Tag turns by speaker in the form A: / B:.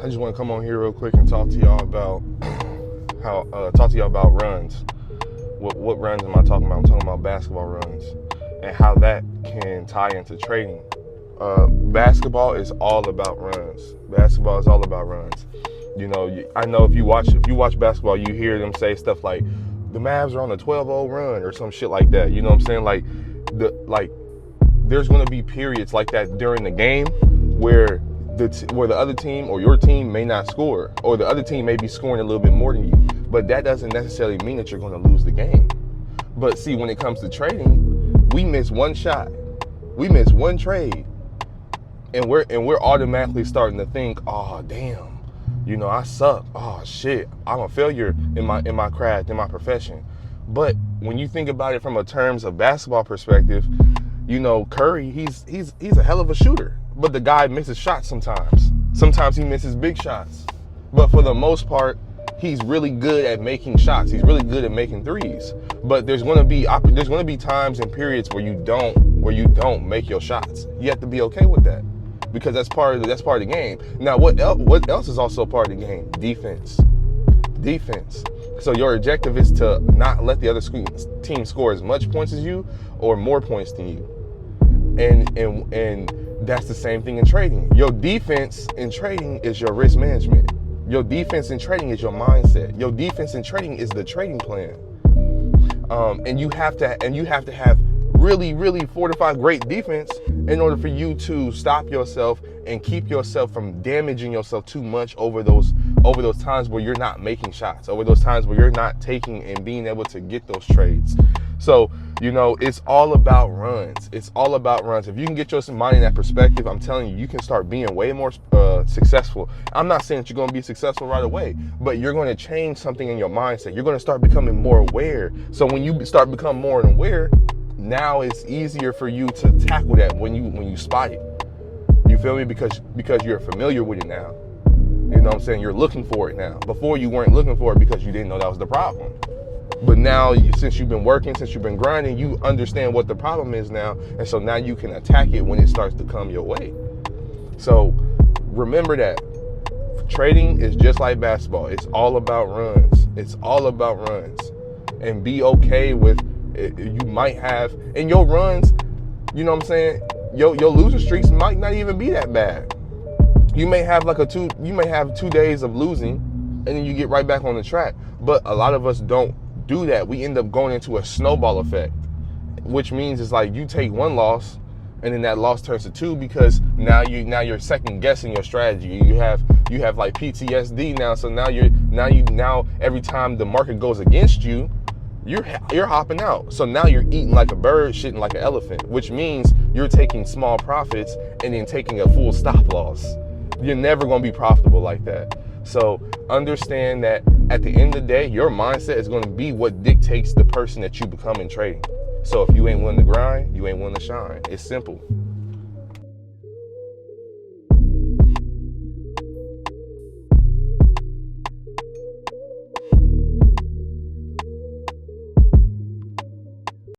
A: I just want to come on here real quick and talk to y'all about runs. What runs am I talking about? I'm talking about basketball runs and how that can tie into trading. Basketball is all about runs. Basketball is all about runs. You know, I know if you watch basketball, you hear them say stuff like the Mavs are on a 12-0 run or some shit like that. You know what I'm saying? Like there's going to be periods like that during the game where the other team or your team may not score, or the other team may be scoring a little bit more than you. But that doesn't necessarily mean that you're going to lose the game. But see, when it comes to trading, we miss one shot, we miss one trade, and we're automatically starting to think, oh damn, you know, I suck. Oh shit, I'm a failure in my craft, in my profession. But when you think about it from a terms of basketball perspective, you know, Curry, he's a hell of a shooter, but the guy misses shots sometimes. Sometimes he misses big shots, but for the most part, he's really good at making shots. He's really good at making threes. But there's going to be times and periods where you don't make your shots. You have to be okay with that, because that's part of the game. Now, what else is also part of the game? Defense. So your objective is to not let the other team score as much points as you or more points than you. And that's the same thing in trading. Your defense in trading is your risk management. Your defense in trading is your mindset. Your defense in trading is the trading plan. And you have to have really, really fortified great defense in order for you to stop yourself and keep yourself from damaging yourself too much over those times where you're not making shots, over those times where you're not taking and being able to get those trades. So, you know, it's all about runs. It's all about runs. If you can get your mind in that perspective, I'm telling you, you can start being way more successful. I'm not saying that you're going to be successful right away, but you're going to change something in your mindset. You're going to start becoming more aware. So when you start becoming more aware, now it's easier for you to tackle that when you spot it. You feel me? Because you're familiar with it now. You know what I'm saying? You're looking for it now. Before you weren't looking for it because you didn't know that was the problem. But now, since you've been working, since you've been grinding, you understand what the problem is now. And so now you can attack it when it starts to come your way. So remember that trading is just like basketball. It's all about runs. It's all about runs. And be okay with it. You might have, in your runs, you know what I'm saying? Your losing streaks might not even be that bad. You may have 2 days of losing and then you get right back on the track. But a lot of us don't do that. We end up going into a snowball effect, which means it's like you take one loss and then that loss turns to two, because now you're second guessing your strategy. You have like PTSD now. So now every time the market goes against you, you're hopping out. So now you're eating like a bird, shitting like an elephant, which means you're taking small profits and then taking a full stop loss. You're never going to be profitable like that. So understand that at the end of the day, your mindset is going to be what dictates the person that you become in trading. So if you ain't willing to grind, you ain't willing to shine. It's simple.